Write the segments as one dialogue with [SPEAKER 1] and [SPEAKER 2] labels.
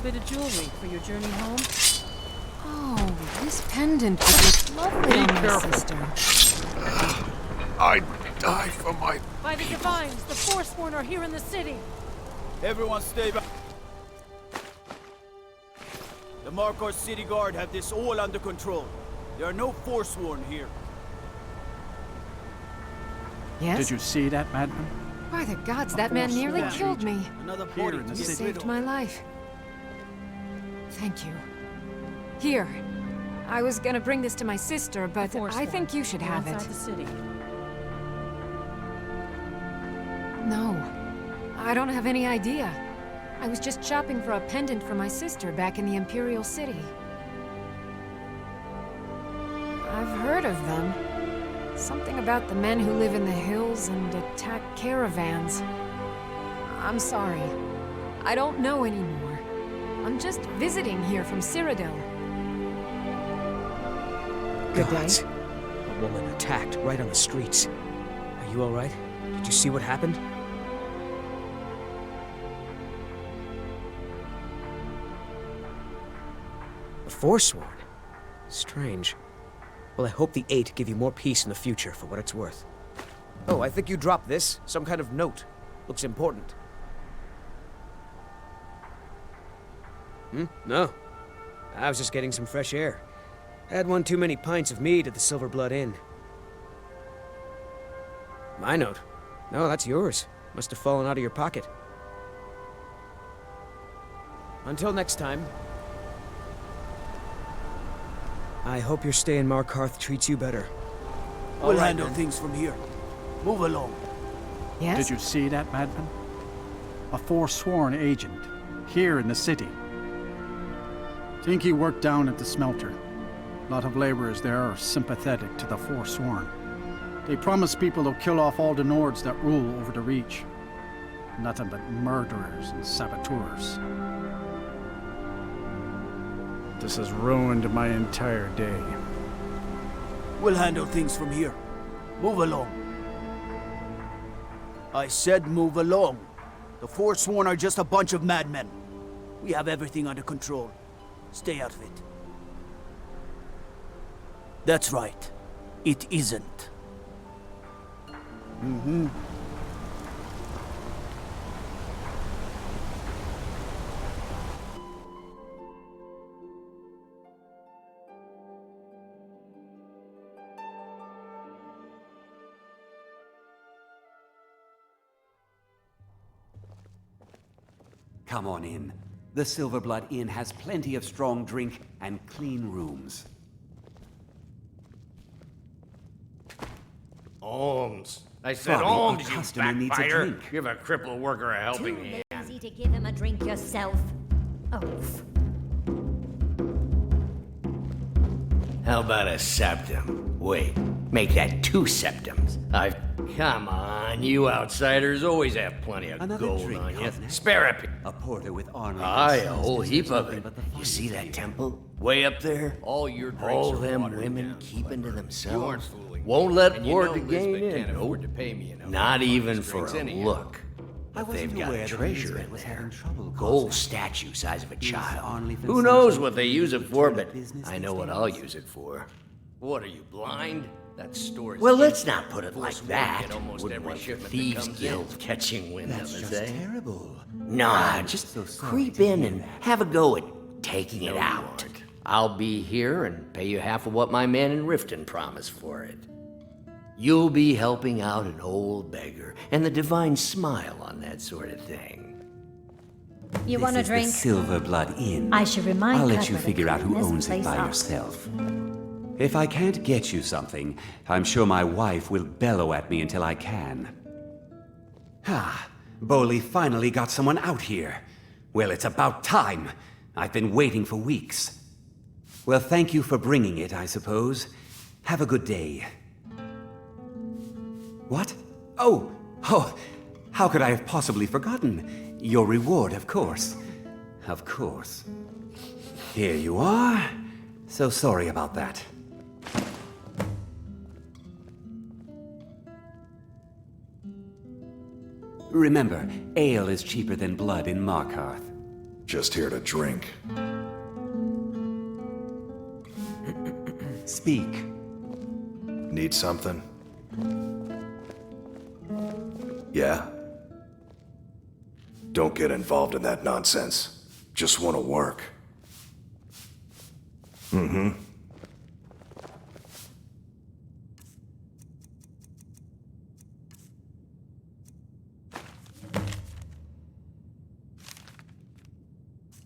[SPEAKER 1] bit of jewelry for your journey home.
[SPEAKER 2] Oh, this pendant would look lovely on my sister.
[SPEAKER 3] I'd die for my
[SPEAKER 1] By the Divines, the Forsworn are here in the city.
[SPEAKER 4] Everyone stay back. The Markarth City Guard have this all under control. There are no Forsworn here.
[SPEAKER 2] Yes?
[SPEAKER 5] Did you see that, madman?
[SPEAKER 2] By the gods, that man nearly killed me.
[SPEAKER 4] Another
[SPEAKER 5] Here
[SPEAKER 4] party
[SPEAKER 5] in the
[SPEAKER 4] to
[SPEAKER 2] You
[SPEAKER 4] get
[SPEAKER 5] city.
[SPEAKER 4] rid
[SPEAKER 2] saved
[SPEAKER 4] of.
[SPEAKER 2] my life. Thank you. Here. I was gonna bring this to my sister, but I
[SPEAKER 1] Forsworn.
[SPEAKER 2] think you should
[SPEAKER 1] They're
[SPEAKER 2] have
[SPEAKER 1] inside
[SPEAKER 2] it.
[SPEAKER 1] the city.
[SPEAKER 2] No. I don't have any idea. I was just shopping for a pendant for my sister back in the Imperial City. I've heard of them. Something about the men who live in the hills and attack caravans. I'm sorry. I don't know anymore. I'm just visiting here from Cyrodiil. Good day.
[SPEAKER 6] Gods. A woman attacked right on the streets. Are you alright? Did you see what happened? A Forsworn? Strange. Well, I hope the Eight give you more peace in the future, for what it's worth. Oh, I think you dropped this. Some kind of note. Looks important. No. I was just getting some fresh air. Had one too many pints of mead at the Silver Blood Inn. My note? No, that's yours. Must have fallen out of your pocket. Until next time. I hope your stay in Markarth treats you better.
[SPEAKER 4] We'll handle things from here. Move along.
[SPEAKER 2] Yes?
[SPEAKER 5] Did you see that, madman? A Forsworn agent, here in the city. Think he worked down at the smelter. A lot of laborers there are sympathetic to the Forsworn. They promise people they'll kill off all the Nords that rule over the Reach. Nothing but murderers and saboteurs. This has ruined my entire day.
[SPEAKER 4] We'll handle things from here. Move along. I said move along. The Forsworn are just a bunch of madmen. We have everything under control. Stay out of it. That's right. It isn't.
[SPEAKER 7] Come on in. The Silverblood Inn has plenty of strong drink and clean rooms.
[SPEAKER 8] Alms. I said
[SPEAKER 7] Bobby,
[SPEAKER 8] alms,
[SPEAKER 7] a
[SPEAKER 8] you
[SPEAKER 7] customer needs a
[SPEAKER 8] backbiter.
[SPEAKER 7] drink.
[SPEAKER 8] Give a crippled worker a helping
[SPEAKER 9] Too
[SPEAKER 8] hand.
[SPEAKER 9] lazy to give him a drink yourself. Oaf.
[SPEAKER 8] How about a septum? Wait, make that 2 septums. Come on, you outsiders always have plenty of
[SPEAKER 7] Another
[SPEAKER 8] gold
[SPEAKER 7] drink,
[SPEAKER 8] on you.
[SPEAKER 7] Cosnet?
[SPEAKER 8] Spare a
[SPEAKER 7] A porter with honor.
[SPEAKER 8] Aye, a whole heap of it. You see that temple? Way up there?
[SPEAKER 10] All your drinks
[SPEAKER 8] All
[SPEAKER 10] are
[SPEAKER 8] them
[SPEAKER 10] watered
[SPEAKER 8] women
[SPEAKER 10] down,
[SPEAKER 8] keeping to
[SPEAKER 10] Clever.
[SPEAKER 8] themselves.
[SPEAKER 10] You aren't fooling.
[SPEAKER 8] Won't let
[SPEAKER 10] And you
[SPEAKER 8] ward
[SPEAKER 10] know
[SPEAKER 8] to gain
[SPEAKER 10] Lisbeth
[SPEAKER 8] in.
[SPEAKER 10] can't afford
[SPEAKER 8] Nope.
[SPEAKER 10] to pay me enough.
[SPEAKER 8] Not even for
[SPEAKER 10] Drinks
[SPEAKER 8] a
[SPEAKER 10] anyhow.
[SPEAKER 8] look.
[SPEAKER 7] I
[SPEAKER 8] But they've
[SPEAKER 7] wasn't
[SPEAKER 8] got
[SPEAKER 7] aware
[SPEAKER 8] a
[SPEAKER 7] that
[SPEAKER 8] treasure
[SPEAKER 7] Elizabeth
[SPEAKER 8] in
[SPEAKER 7] was
[SPEAKER 8] there.
[SPEAKER 7] having trouble,
[SPEAKER 8] Gold
[SPEAKER 7] Cosnet.
[SPEAKER 8] statue size of a
[SPEAKER 7] He's
[SPEAKER 8] child.
[SPEAKER 7] only been
[SPEAKER 8] Who
[SPEAKER 7] some
[SPEAKER 8] knows
[SPEAKER 7] sort
[SPEAKER 8] what
[SPEAKER 7] of
[SPEAKER 8] they use it for, but
[SPEAKER 7] business
[SPEAKER 8] I know
[SPEAKER 7] these
[SPEAKER 8] what I'll
[SPEAKER 7] days.
[SPEAKER 8] use it for.
[SPEAKER 10] What are you, blind? That store's
[SPEAKER 8] Well, let's
[SPEAKER 10] empty.
[SPEAKER 8] not put it like
[SPEAKER 10] Forsworn
[SPEAKER 8] that.
[SPEAKER 10] get almost
[SPEAKER 8] Wouldn't
[SPEAKER 10] every
[SPEAKER 8] want the
[SPEAKER 10] shipment that
[SPEAKER 8] Thieves
[SPEAKER 10] comes
[SPEAKER 8] Guild
[SPEAKER 10] in.
[SPEAKER 8] catching wind of
[SPEAKER 7] That's
[SPEAKER 8] us,
[SPEAKER 7] just
[SPEAKER 8] eh?
[SPEAKER 7] terrible.
[SPEAKER 8] Nah, just
[SPEAKER 7] so sorry
[SPEAKER 8] creep
[SPEAKER 7] to
[SPEAKER 8] in
[SPEAKER 7] hear
[SPEAKER 8] and
[SPEAKER 7] that.
[SPEAKER 8] have a go at taking it
[SPEAKER 10] No, you
[SPEAKER 8] out.
[SPEAKER 10] aren't.
[SPEAKER 8] I'll be here and pay you half of what my man in Riften promised for it. You'll be helping out an old beggar, and the divine smile on that sort of thing.
[SPEAKER 9] You want a
[SPEAKER 7] This
[SPEAKER 9] drink?
[SPEAKER 7] is the Silverblood Inn.
[SPEAKER 9] I should remind
[SPEAKER 7] I'll let
[SPEAKER 9] Cuthbert
[SPEAKER 7] you
[SPEAKER 9] to
[SPEAKER 7] figure out who
[SPEAKER 9] clean this
[SPEAKER 7] owns it
[SPEAKER 9] place
[SPEAKER 7] by
[SPEAKER 9] up.
[SPEAKER 7] yourself. If I can't get you something, I'm sure my wife will bellow at me until I can. Ah, Boley finally got someone out here. Well, it's about time. I've been waiting for weeks. Well, thank you for bringing it, I suppose. Have a good day. What? Oh, how could I have possibly forgotten? Your reward, of course. Of course. Here you are. So sorry about that. Remember, ale is cheaper than blood in Markarth.
[SPEAKER 3] Just here to drink.
[SPEAKER 7] Speak.
[SPEAKER 3] Need something? Yeah? Don't get involved in that nonsense. Just want to work. Mm-hmm.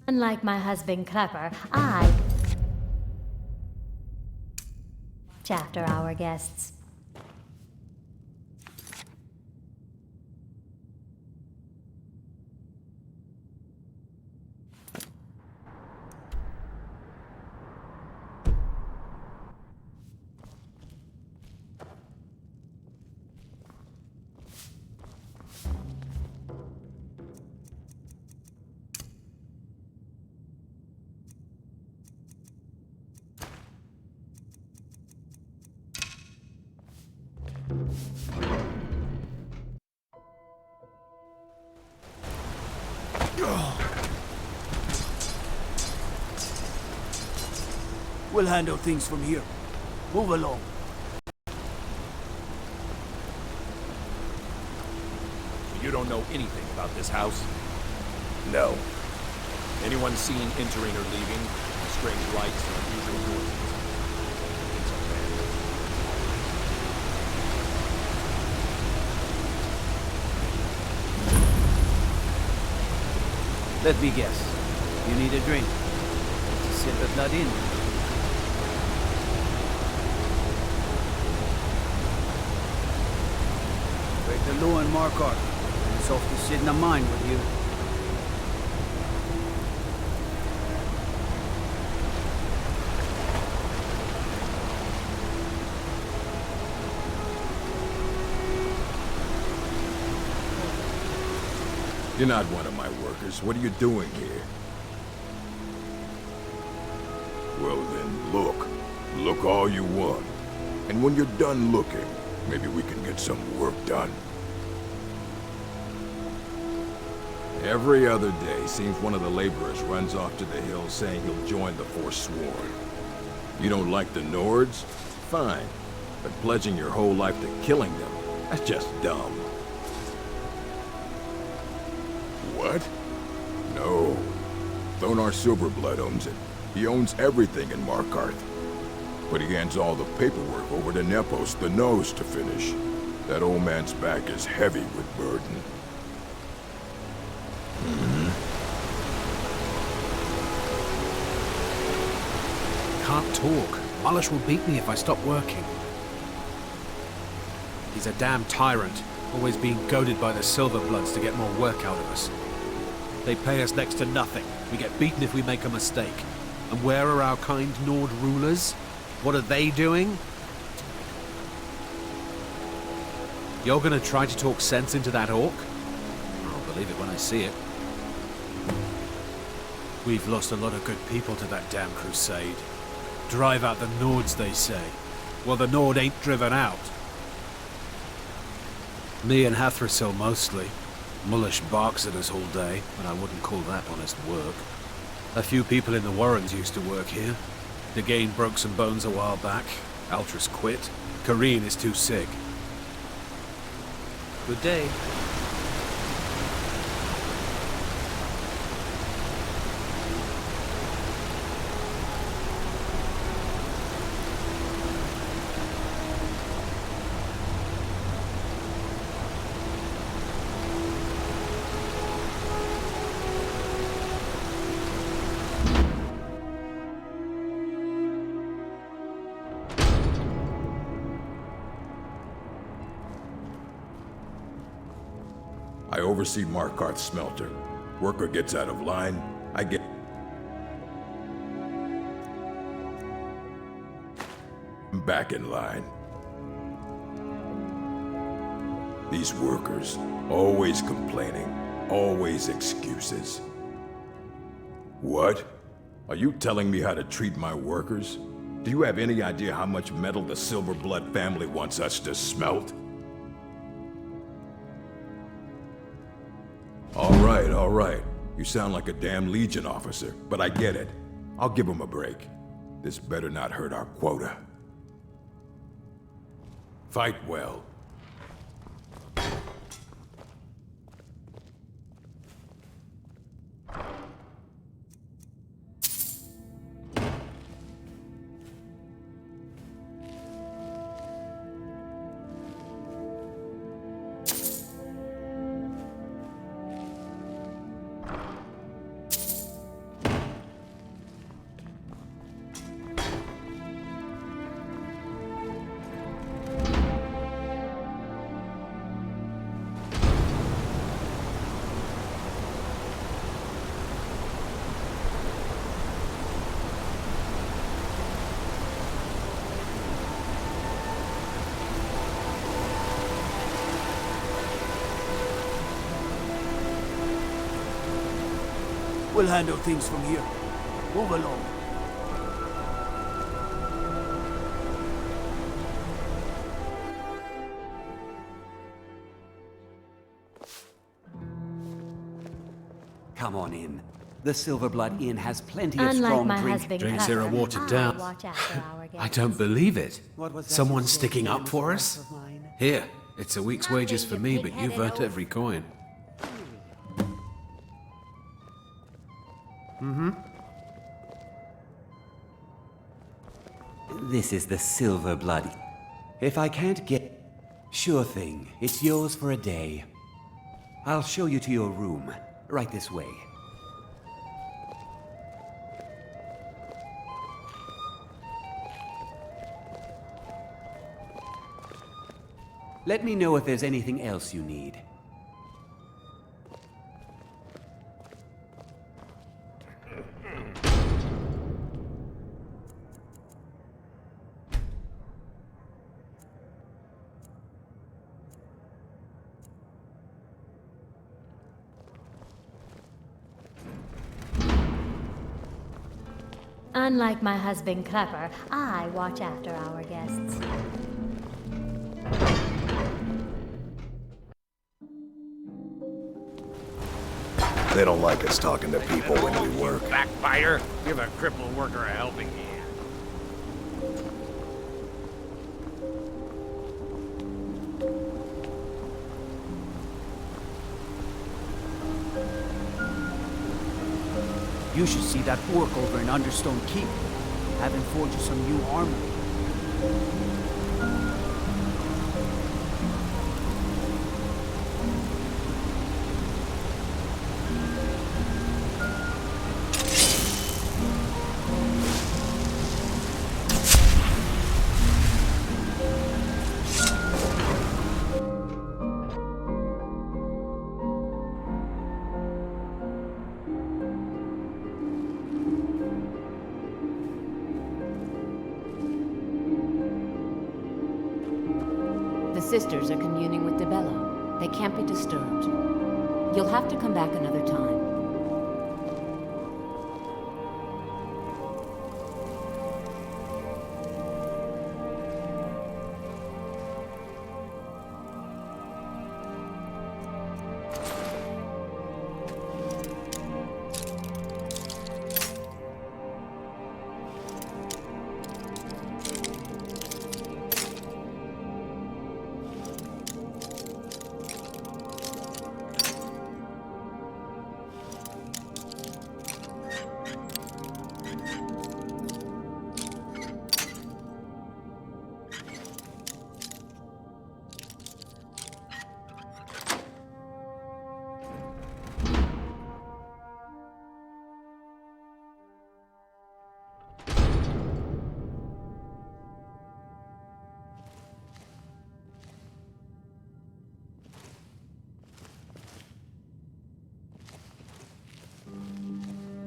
[SPEAKER 9] Unlike my husband Clepper, after our guests.
[SPEAKER 4] We'll handle things from here. Move along.
[SPEAKER 11] You don't know anything about this house?
[SPEAKER 3] No.
[SPEAKER 11] Anyone seen entering or leaving? Strange lights or unusual noises? It's a
[SPEAKER 4] Let me guess. You need a drink. To sip the blood in. Break the law in Markarth. It's off to sit in a mine with you.
[SPEAKER 3] You're not one of my workers. What are you doing here? Well then, look. Look all you want. And when you're done looking, maybe we can get some work done. Every other day, seems one of the laborers runs off to the hills saying he'll join the Forsworn. You don't like the Nords? Fine. But pledging your whole life to killing them, that's just dumb. What? No. Thonar Silverblood owns it. He owns everything in Markarth. But he hands all the paperwork over to Nepos, the Nose, to finish. That old man's back is heavy with burden.
[SPEAKER 12] Can't talk. Malish will beat me if I stop working. He's a damn tyrant, always being goaded by the Silverbloods to get more work out of us. They pay us next to nothing. We get beaten if we make a mistake. And where are our kind Nord rulers? What are they doing? You're gonna try to talk sense into that orc? I'll believe it when I see it. We've lost a lot of good people to that damn crusade. Drive out the Nords, they say. Well, the Nord ain't driven out. Me and Hathrasil mostly. Mullish barks at us all day, but I wouldn't call that honest work. A few people in the Warrens used to work here. Degane broke some bones a while back. Altris quit. Kareen is too sick. Good day.
[SPEAKER 3] I oversee Markarth's smelter. Worker gets out of line, I get back in line. These workers, always complaining, always excuses. What? Are you telling me how to treat my workers? Do you have any idea how much metal the Silverblood family wants us to smelt? All right. You sound like a damn Legion officer, but I get it. I'll give him a break. This better not hurt our quota. Fight well.
[SPEAKER 4] We'll handle things from here. Move along.
[SPEAKER 7] Come on in. The Silverblood Inn has plenty of
[SPEAKER 9] Unlike
[SPEAKER 7] strong
[SPEAKER 9] my
[SPEAKER 7] drink.
[SPEAKER 9] husband,
[SPEAKER 12] Drinks here are
[SPEAKER 9] Clever,
[SPEAKER 12] watered
[SPEAKER 9] I
[SPEAKER 12] down.
[SPEAKER 9] watch after our
[SPEAKER 12] I
[SPEAKER 9] guests.
[SPEAKER 12] don't believe it.
[SPEAKER 7] What was that
[SPEAKER 12] Someone
[SPEAKER 7] you said
[SPEAKER 12] sticking
[SPEAKER 7] to
[SPEAKER 12] up for us?
[SPEAKER 7] of mine?
[SPEAKER 12] Here, it's a week's wages for me, but you've earned every coin.
[SPEAKER 7] This is the Silverblood. If I can't get... Sure thing. It's yours for a day. I'll show you to your room. Right this way. Let me know if there's anything else you need.
[SPEAKER 9] Unlike my husband, Clever, I watch after our guests.
[SPEAKER 11] They don't like us talking to people when we work.
[SPEAKER 10] Backbiter! Give a crippled worker a helping hand.
[SPEAKER 4] You should see that work over in Understone Keep. Having forged some new armor.
[SPEAKER 13] The sisters are communing with DeBello. They can't be disturbed. You'll have to come back another time.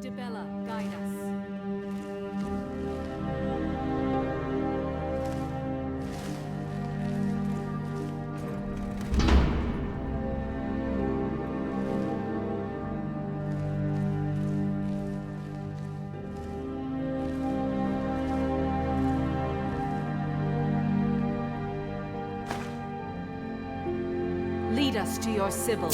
[SPEAKER 2] DeBella, guide us. Lead us to your Sibyl.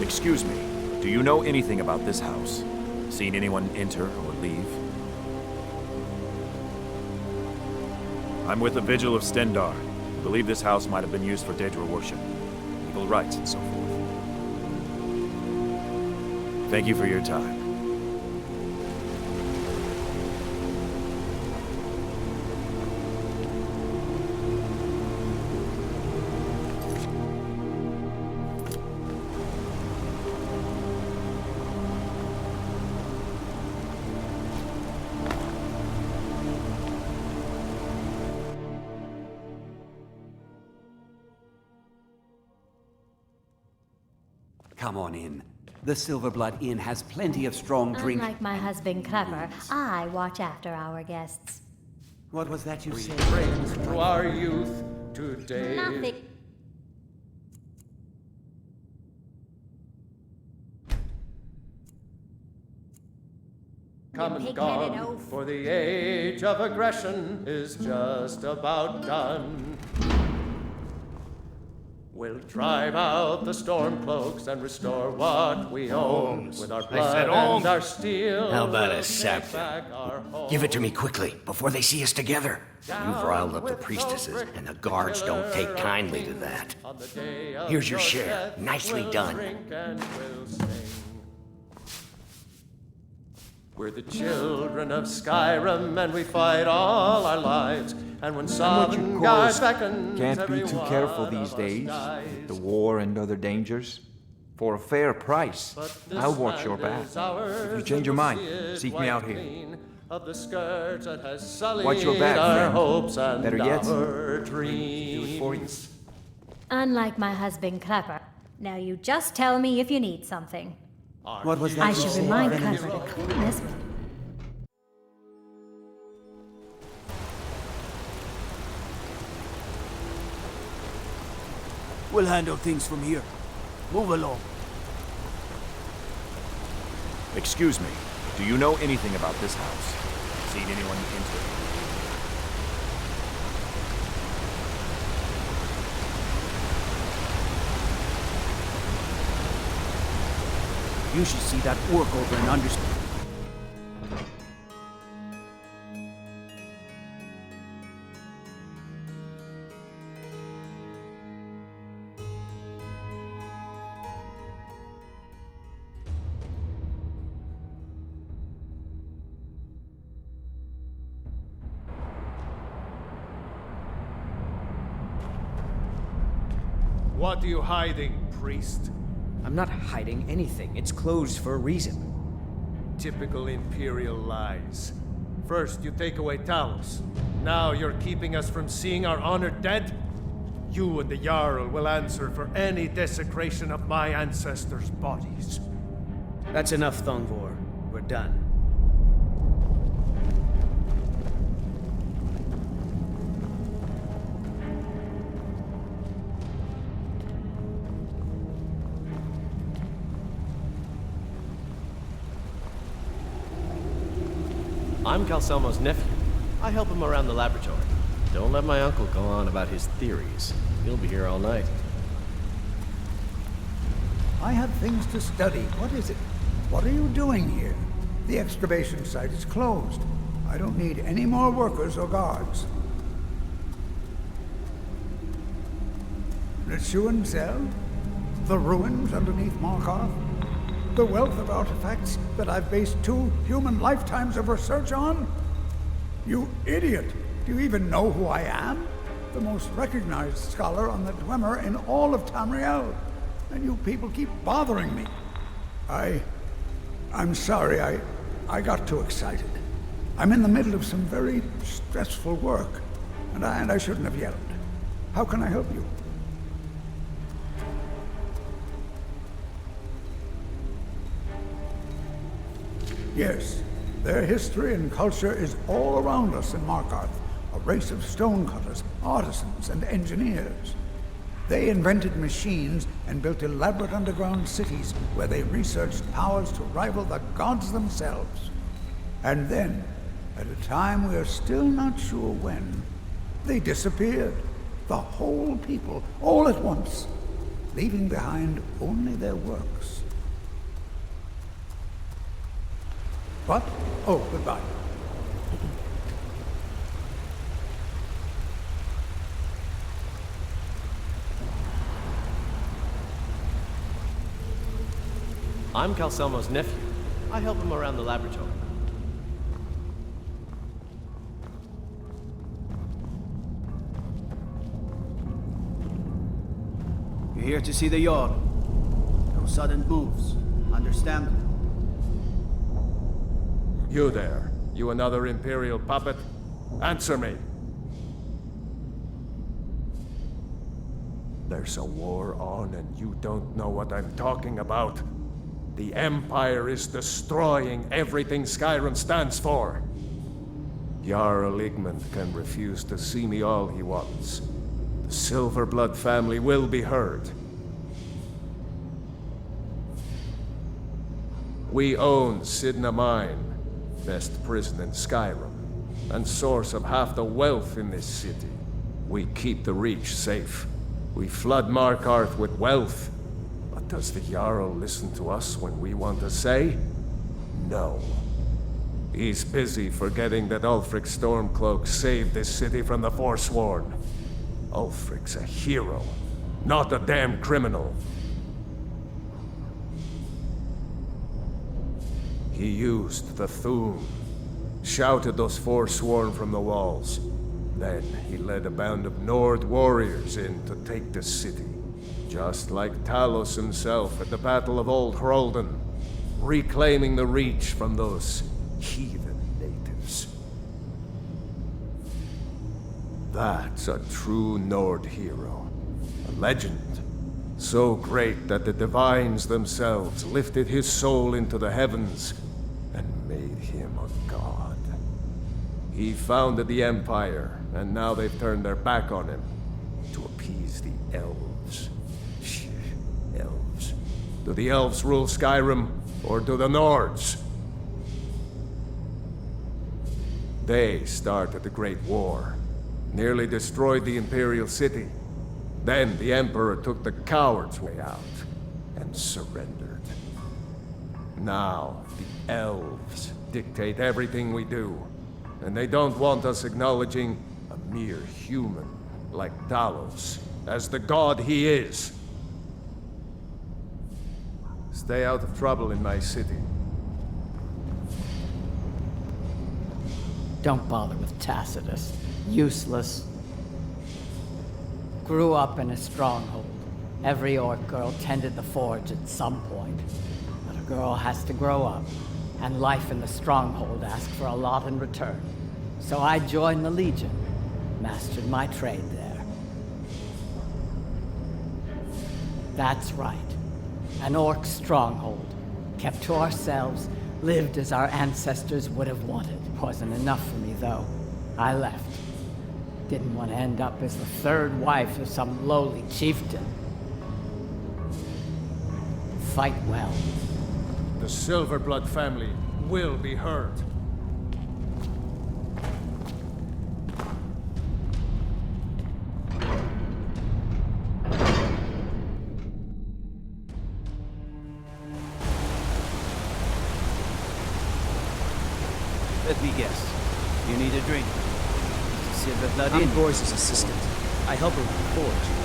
[SPEAKER 11] Excuse me, do you know anything about this house? Seen anyone enter or leave? I'm with the Vigil of Stendar. I believe this house might have been used for Daedra worship, evil rites, and so forth. Thank you for your time.
[SPEAKER 7] Come on in. The Silverblood Inn has plenty of strong drink.
[SPEAKER 9] Unlike my husband Clever, I watch after our guests.
[SPEAKER 7] What was that you said?
[SPEAKER 14] Brings to our youth today.
[SPEAKER 9] Nothing.
[SPEAKER 14] Come and gone, for the age of aggression is just about done. We'll drive out the Stormcloaks and restore what we own with our blood and our steel.
[SPEAKER 8] How about a scepter? Give it to me quickly, before they see us together. You've riled up the priestesses, and the guards don't take kindly to that. Here's your share. Nicely done.
[SPEAKER 14] We're the children of Skyrim, and we fight all our lives. And when Sovereign God beckons,
[SPEAKER 15] can't be too careful these days. The war and other dangers. For a fair price, I'll watch your back. If you change your mind, seek me out here. Watch your back, friend. Better yet, do it for you.
[SPEAKER 9] Unlike my husband Clever. Now you just tell me if you need something.
[SPEAKER 7] What was that?
[SPEAKER 9] I should remind Clever to clean this.
[SPEAKER 4] We'll handle things from here. Move along.
[SPEAKER 11] Excuse me, do you know anything about this house? Seen anyone enter?
[SPEAKER 4] You should see that orc over and understand.
[SPEAKER 10] What are you hiding, priest?
[SPEAKER 6] I'm not hiding anything. It's closed for a reason.
[SPEAKER 10] Typical Imperial lies. First, you take away Talos. Now you're keeping us from seeing our honored dead? You and the Jarl will answer for any desecration of my ancestors' bodies.
[SPEAKER 6] That's enough, Thongvor. We're done.
[SPEAKER 16] I'm Calselmo's nephew. I help him around the laboratory. Don't let my uncle go on about his theories. He'll be here all night.
[SPEAKER 17] I have things to study. What is it? What are you doing here? The excavation site is closed. I don't need any more workers or guards. Litsuan Cell? The ruins underneath Markarth? The wealth of artifacts that I've based 2 human lifetimes of research on? You idiot! Do you even know who I am? The most recognized scholar on the Dwemer in all of Tamriel. And you people keep bothering me. I'm sorry, I got too excited. I'm in the middle of some very stressful work, and I shouldn't have yelled. How can I help you? Yes, their history and culture is all around us in Markarth, a race of stonecutters, artisans, and engineers. They invented machines and built elaborate underground cities where they researched powers to rival the gods themselves. And then, at a time we are still not sure when, they disappeared. The whole people, all at once. leaving behind only their works. What? Oh, goodbye.
[SPEAKER 16] I'm Calcelmo's nephew. I help him around the laboratory.
[SPEAKER 4] You're here to see the Jarl. No sudden moves. Understand?
[SPEAKER 10] You there. You another Imperial puppet? Answer me. There's a war on and you don't know what I'm talking about. The Empire is destroying everything Skyrim stands for. Jarl Igmund can refuse to see me all he wants. The Silverblood family will be heard. We own Sidna Mine, best prison in Skyrim, and source of half the wealth in this city. We keep the Reach safe. We flood Markarth with wealth. But does the Jarl listen to us when we want to say? No. He's busy forgetting that Ulfric Stormcloak saved this city from the Forsworn. Ulfric's a hero, not a damn criminal. He used the Thune, shouted those Forsworn from the walls. Then he led a band of Nord warriors in to take the city. Just like Talos himself at the Battle of Old Hroldan, reclaiming the Reach from those heathen natives. That's a true Nord hero. A legend. So great that the Divines themselves lifted his soul into the heavens and made him a god. He founded the Empire, and now they've turned their back on him to appease the elves. Elves. Do the elves rule Skyrim, or do the Nords? They started the Great War, nearly destroyed the Imperial City. Then the Emperor took the coward's way out and surrendered. Now the elves dictate everything we do, and they don't want us acknowledging a mere human like Talos as the god he is. Stay out of trouble in my city.
[SPEAKER 18] Don't bother with Tacitus. Useless. Grew up in a stronghold. Every orc girl tended the forge at some point. But a girl has to grow up, and life in the stronghold asks for a lot in return. So I joined the Legion, mastered my trade there. That's right. An orc stronghold. Kept to ourselves, lived as our ancestors would have wanted. Wasn't enough for me, though. I left. Didn't want to end up as the third wife of some lowly chieftain. Fight well.
[SPEAKER 10] The Silverblood family will be heard.
[SPEAKER 4] Let me guess. You need a drink. Silverblood
[SPEAKER 6] I'm
[SPEAKER 4] Inn.
[SPEAKER 6] Boris's assistant. I help her with the forge.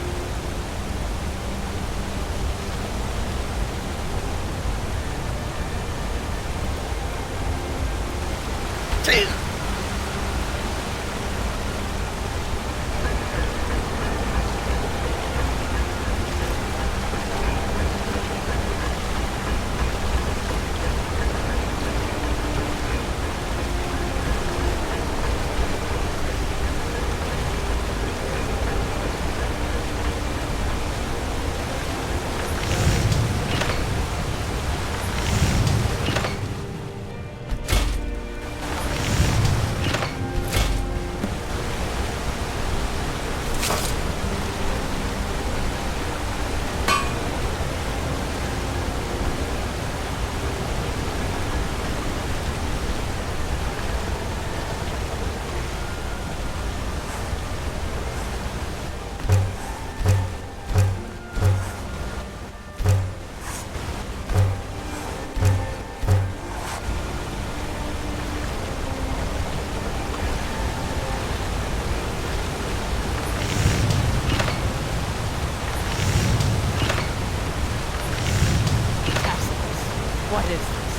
[SPEAKER 18] What is this?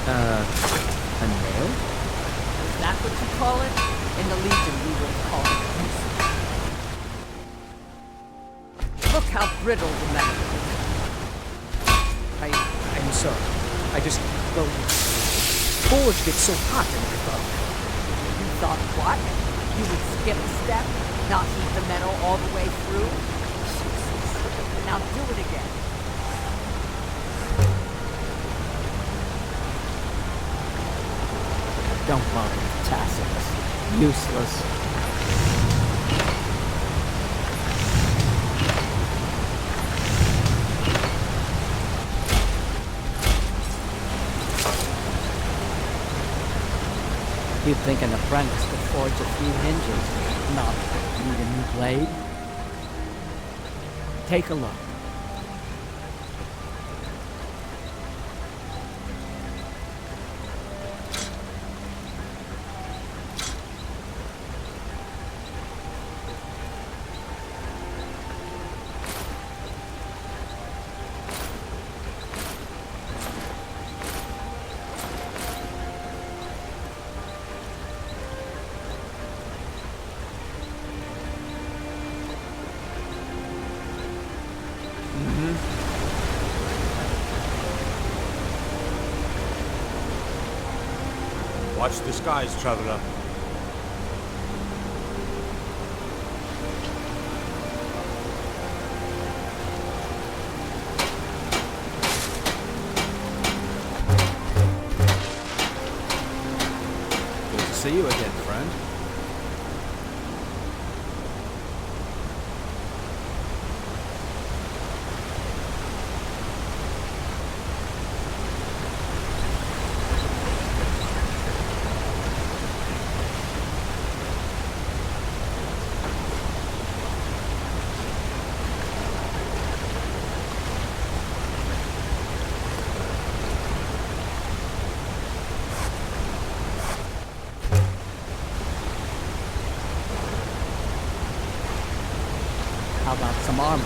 [SPEAKER 6] A nail?
[SPEAKER 18] Is that what you call it? In the Legion, we would call it useless. Look how brittle the metal is.
[SPEAKER 6] I'm sorry. I just... well... forge gets so hot in my thumb.
[SPEAKER 18] You thought what? You would skip a step? Not heat the metal all the way through? Jesus. Now do it again. Don't bother with Tacitus. Useless. You'd think an apprentice could forge a few hinges, not need a new blade. Take a look.
[SPEAKER 11] Watch the skies, traveler.
[SPEAKER 12] Good to see you again, friend.
[SPEAKER 18] How about some armor?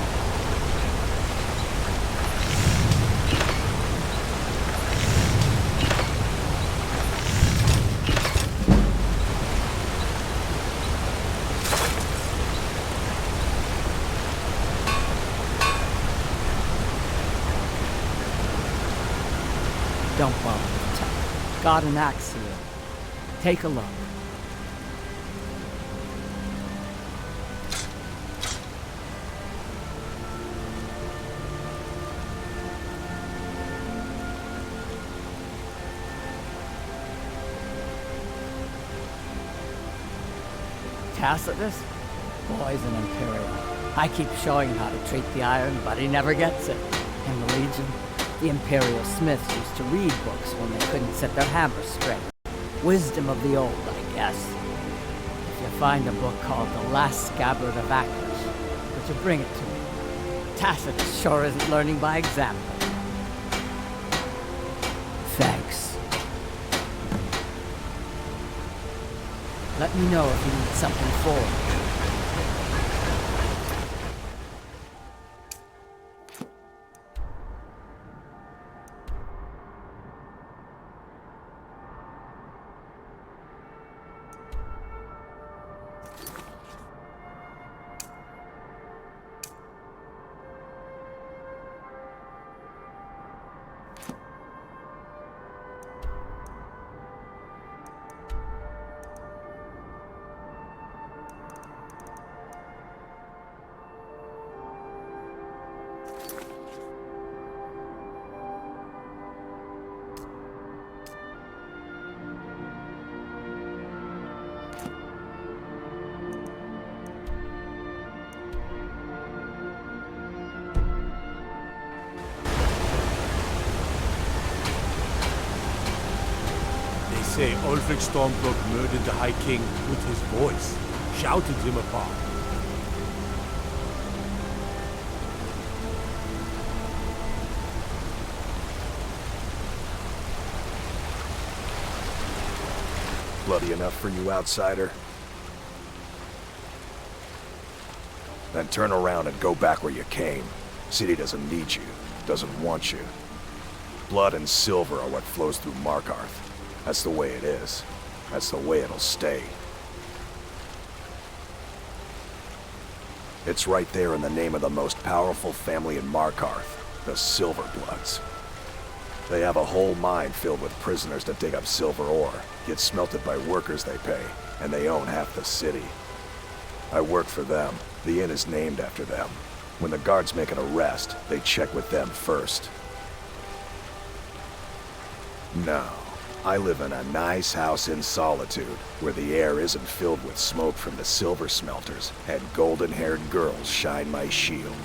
[SPEAKER 18] Don't bother with tech. Got an axe here. Take a look. Tacitus? Boy's an Imperial. I keep showing him how to treat the iron, but he never gets it. In the Legion, the Imperial smiths used to read books when they couldn't set their hammers straight. Wisdom of the old, I guess. If you find a book called The Last Scabbard of Aklish, would you bring it to me? Tacitus sure isn't learning by example. Thanks. Let me know if you need something forward.
[SPEAKER 10] Say Ulfric Stormcloak murdered the High King with his voice, shouted him apart.
[SPEAKER 11] Bloody enough for you, outsider? Then turn around and go back where you came. City doesn't need you, doesn't want you. Blood and silver are what flows through Markarth. That's the way it is. That's the way it'll stay. It's right there in the name of the most powerful family in Markarth, the Silverbloods. They have a whole mine filled with prisoners that dig up silver ore, get smelted by workers they pay, and they own half the city. I work for them. The inn is named after them. When the guards make an arrest, they check with them first. No, I live in a nice house in solitude, where the air isn't filled with smoke from the silver smelters, and golden-haired girls shine my shield.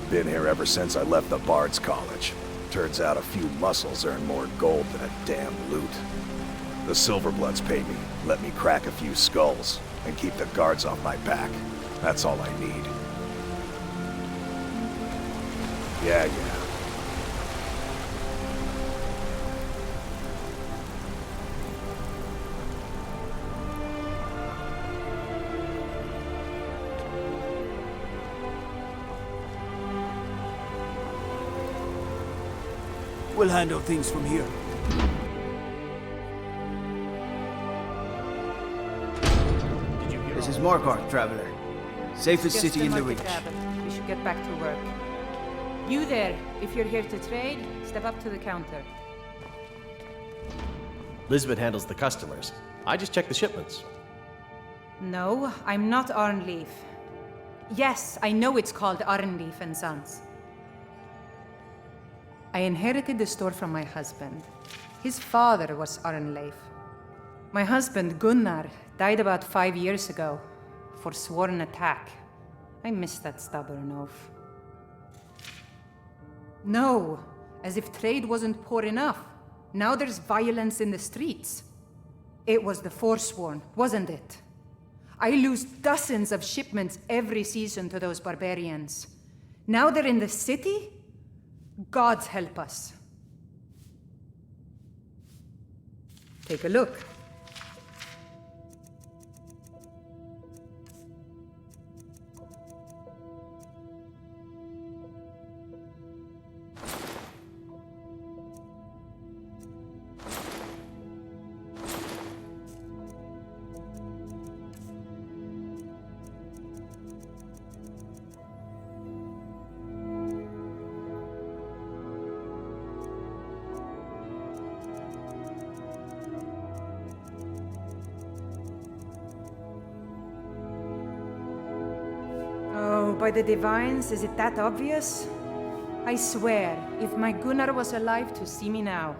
[SPEAKER 11] Been here ever since I left the Bard's College. Turns out a few muscles earn more gold than a damn loot. The Silverbloods pay me, let me crack a few skulls, and keep the guards off my back. That's all I need. Yeah.
[SPEAKER 4] We'll handle things from here.
[SPEAKER 6] This is Markarth, traveler. Safest city in the Reach.
[SPEAKER 19] We should get back to work. You there, if you're here to trade, step up to the counter.
[SPEAKER 16] Lisbeth handles the customers. I just check the shipments.
[SPEAKER 19] No, I'm not Arnleif. Yes, I know it's called Arnleif and Sons. I inherited the store from my husband. His father was Arnleif. My husband, Gunnar, died about 5 years ago. Forsworn attack. I miss that stubborn oaf. No, as if trade wasn't poor enough. Now there's violence in the streets. It was the Forsworn, wasn't it? I lose dozens of shipments every season to those barbarians. Now they're in the city? Gods help us. Take a look. By the divines, is it that obvious? I swear, if my Gunnar was alive to see me now.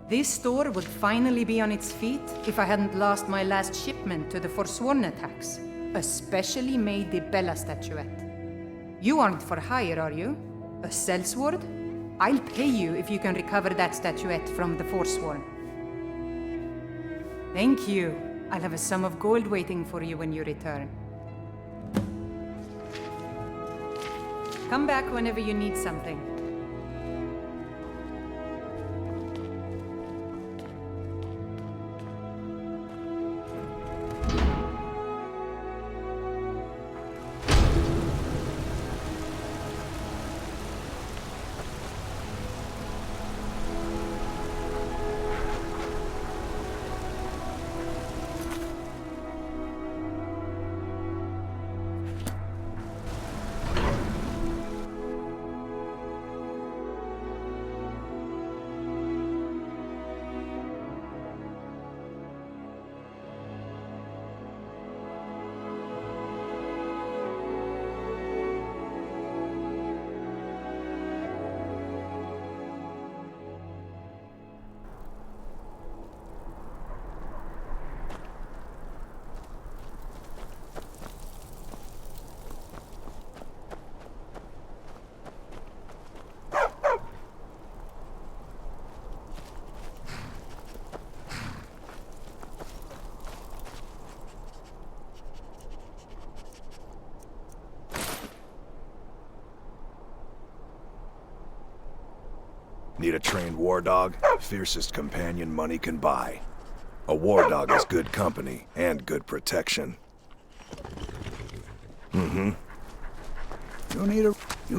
[SPEAKER 19] This store would finally be on its feet if I hadn't lost my last shipment to the Forsworn attacks. A specially made Dibella statuette. You aren't for hire, are you? A sellsword? I'll pay you if you can recover that statuette from the Forsworn. Thank you. I'll have a sum of gold waiting for you when you return. Come back whenever you need something.
[SPEAKER 11] Need a trained war dog? Fiercest companion money can buy. A war dog is good company and good protection.
[SPEAKER 17] You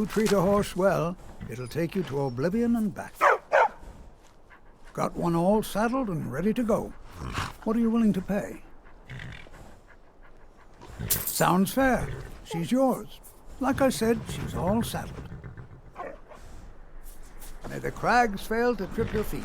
[SPEAKER 17] treat a horse well, It'll take you to Oblivion and back. Got one all saddled and ready to go. What are you willing to pay? Sounds fair. She's yours. Like I said, she's all saddled. May the crags fail to trip your feet.